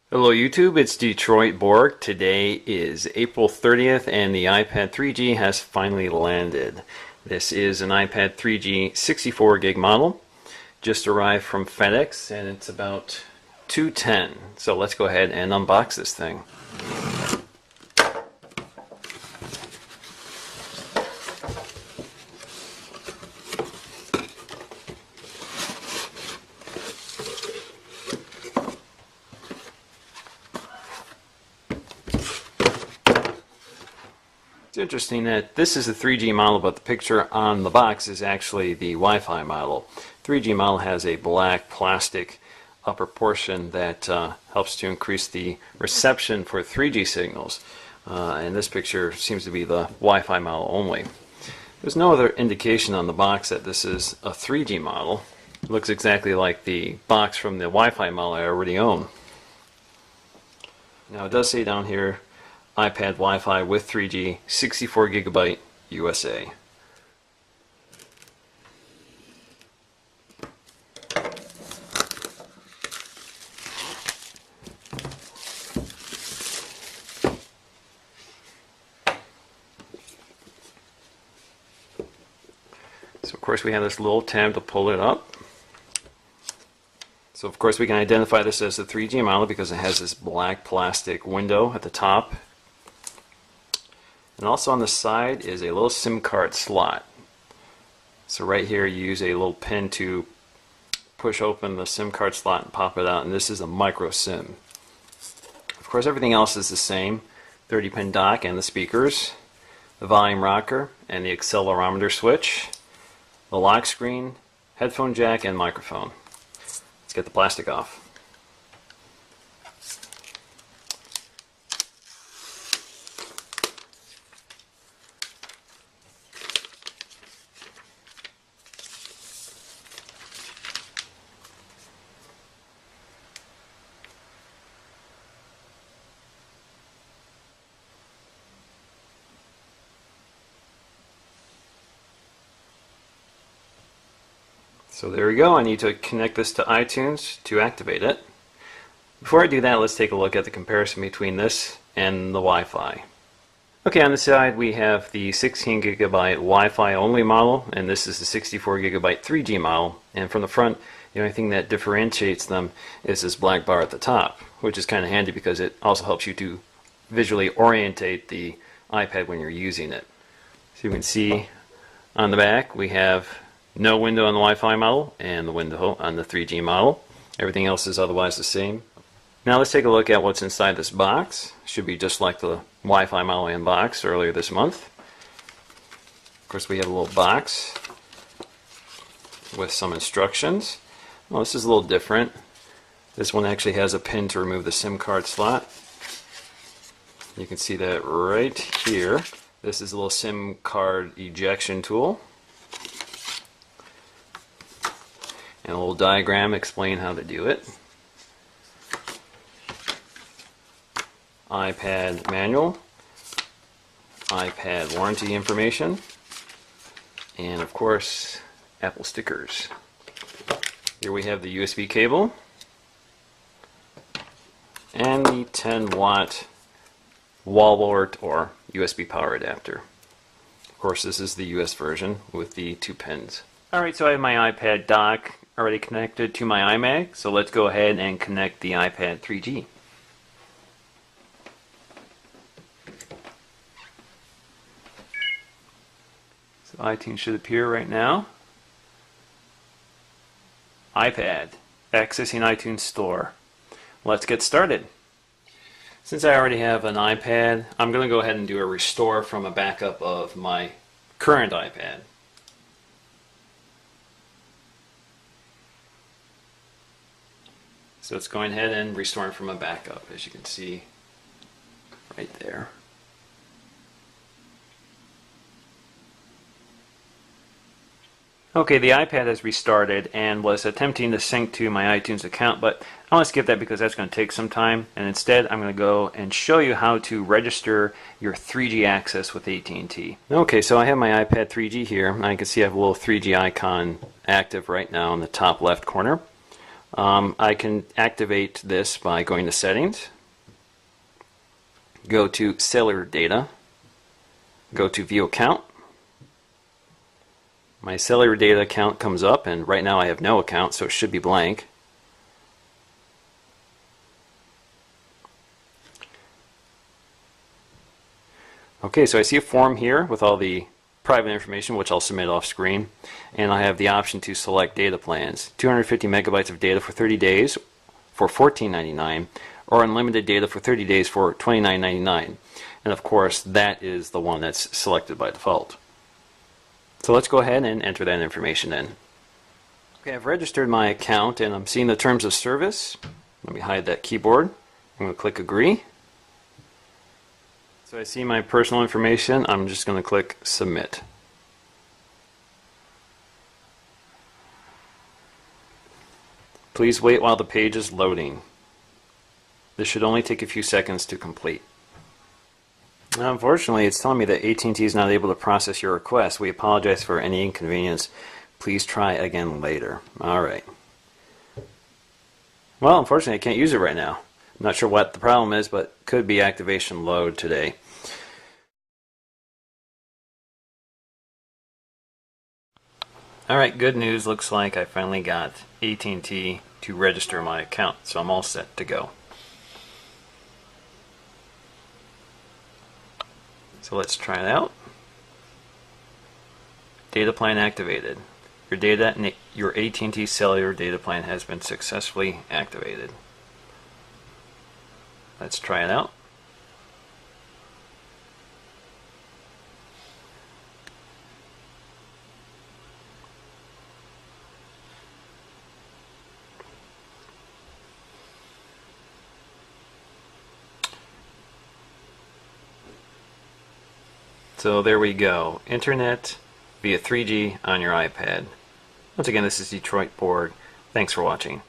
Hello YouTube, it's Detroit Borg. Today is April 30th and the iPad 3G has finally landed. This is an iPad 3G 64 gig model. Just arrived from FedEx and it's about 210. So let's go ahead and unbox this thing. It's interesting that this is a 3G model, but the picture on the box is actually the Wi-Fi model. 3G model has a black plastic upper portion that helps to increase the reception for 3G signals. And this picture seems to be the Wi-Fi model only. There's no other indication on the box that this is a 3G model. It looks exactly like the box from the Wi-Fi model I already own. Now it does say down here iPad Wi-Fi with 3G, 64 gigabyte USA. So of course we have this little tab to pull it up. So of course we can identify this as a 3G model because it has this black plastic window at the top. And also on the side is a little SIM card slot. So right here you use a little pin to push open the SIM card slot and pop it out, and this is a micro SIM. Of course everything else is the same. 30-pin dock and the speakers, the volume rocker and the accelerometer switch, the lock screen, headphone jack and microphone. Let's get the plastic off. So there we go. I need to connect this to iTunes to activate it. Before I do that, let's take a look at the comparison between this and the Wi-Fi. Okay, on the side we have the 16 gigabyte Wi-Fi only model, and this is the 64 gigabyte 3G model. And from the front, the only thing that differentiates them is this black bar at the top, which is kind of handy because it also helps you to visually orientate the iPad when you're using it. So you can see on the back we have no window on the Wi-Fi model and the window on the 3G model. Everything else is otherwise the same. Now let's take a look at what's inside this box. Should be just like the Wi-Fi model I unboxed earlier this month. Of course we have a little box with some instructions. Well, this is a little different. This one actually has a pin to remove the SIM card slot. You can see that right here. This is a little SIM card ejection tool. And a little diagram explaining how to do it. iPad manual, iPad warranty information, and of course Apple stickers. Here we have the USB cable and the 10-watt wall-wart or USB power adapter. Of course this is the US version with the 2 pins. Alright, so I have my iPad dock already connected to my iMac, so let's go ahead and connect the iPad 3G. So iTunes should appear right now. iPad, accessing iTunes Store. Let's get started. Since I already have an iPad, I'm going to go ahead and do a restore from a backup of my current iPad. So it's going ahead and restoring from a backup, as you can see right there. Okay, the iPad has restarted and was attempting to sync to my iTunes account, but I want to skip that because that's going to take some time, and instead I'm going to go and show you how to register your 3G access with AT&T. Okay, so I have my iPad 3G here, and I can see I have a little 3G icon active right now in the top left corner. I can activate this by going to Settings, go to Cellular Data, go to View Account. My cellular data account comes up, and right now I have no account, so it should be blank. Okay, so I see a form here with all the private information, which I'll submit off screen, and I have the option to select data plans. 250 megabytes of data for 30 days for $14.99, or unlimited data for 30 days for $29.99. And of course, that is the one that's selected by default. So let's go ahead and enter that information in. Okay, I've registered my account and I'm seeing the terms of service. Let me hide that keyboard. I'm going to click Agree. So I see my personal information. I'm just going to click Submit. Please wait while the page is loading. This should only take a few seconds to complete. Now, unfortunately, it's telling me that AT&T is not able to process your request. We apologize for any inconvenience. Please try again later. Alright. Well, unfortunately, I can't use it right now. I'm not sure what the problem is, but could be activation load today. Alright, good news. Looks like I finally got AT&T to register my account, so I'm all set to go. So let's try it out. Data plan activated. Your AT&T cellular data plan has been successfully activated. Let's try it out. So there we go. Internet via 3G on your iPad. Once again, this is Detroit Borg. Thanks for watching.